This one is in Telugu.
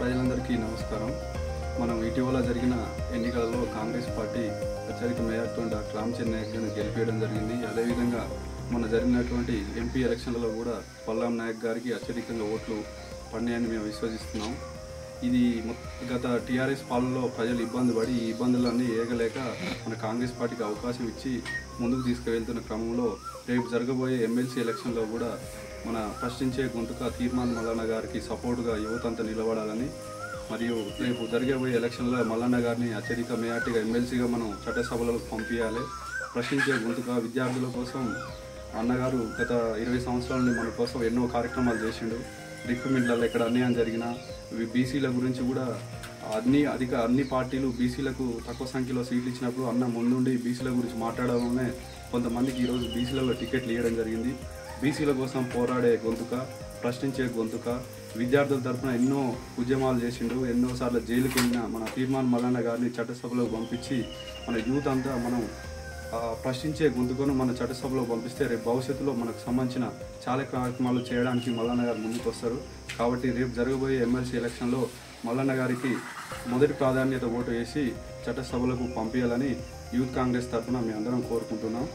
ప్రజలందరికీ నమస్కారం. మనం ఇటీవల జరిగిన ఎన్నికలలో కాంగ్రెస్ పార్టీ అత్యధిక మేయర్తో డాక్టర్ రామచంద్ర నాయక్ గారిని గెలిపేయడం జరిగింది. అదేవిధంగా మన జరిగినటువంటి ఎంపీ ఎలక్షన్లలో కూడా పల్లాం నాయక్ గారికి అత్యధికంగా ఓట్లు పడినాయని మేము విశ్వసిస్తున్నాం. ఇది గత టీఆర్ఎస్ పాలనలో ప్రజలు ఇబ్బంది పడి ఈ ఇబ్బందులన్నీ ఏగలేక మన కాంగ్రెస్ పార్టీకి అవకాశం ఇచ్చి ముందుకు తీసుకువెళ్తున్న క్రమంలో రేపు జరగబోయే ఎమ్మెల్సీ ఎలక్షన్లో కూడా మన ప్రశ్నించే గొంతుక తీర్మాన్ మల్లన్న గారికి సపోర్టుగా యువతంతా నిలబడాలని, మరియు రేపు జరిగబోయే ఎలక్షన్లో మల్లన్న గారిని అత్యధిక మెజార్టీగా ఎమ్మెల్సీగా మనం చట్టసభలకు పంపించాలి. ప్రశ్నించే గొంతుక విద్యార్థుల కోసం అన్నగారు గత 20 సంవత్సరాల నుండి మన కోసం ఎన్నో కార్యక్రమాలు చేసిండు. రిక్రూట్మెంట్లలో ఎక్కడ అన్యాయం జరిగినా బీసీల గురించి కూడా అన్ని పార్టీలు బీసీలకు తక్కువ సంఖ్యలో సీట్లు ఇచ్చినప్పుడు అన్న ముందుండి బీసీల గురించి మాట్లాడడంలోనే కొంతమందికి ఈరోజు బీసీలలో టికెట్లు ఇవ్వడం జరిగింది. బీసీల కోసం పోరాడే గొంతుక, ప్రశ్నించే గొంతుక, విద్యార్థుల తరఫున ఎన్నో ఉద్యమాలు చేసిండు. ఎన్నోసార్లు జైలుకి వెళ్ళిన మన తీర్మాన్ మల్లన్న గారిని చట్టసభలో పంపించి మన యూత్ అంతా మనం ప్రశ్నించే గొంతుకను మన చట్టసభలో పంపిస్తే రేపు భవిష్యత్తులో మనకు సంబంధించిన చాలా కార్యక్రమాలు చేయడానికి మల్లన్న గారు ముందుకు వస్తారు. కాబట్టి రేపు జరగబోయే ఎమ్మెల్సీ ఎలక్షన్లో మల్లన్న గారికి మొదటి ప్రాధాన్యత ఓటు వేసి చట్టసభలకు పంపించాలని యూత్ కాంగ్రెస్ తరఫున మేము అందరం కోరుకుంటున్నాం.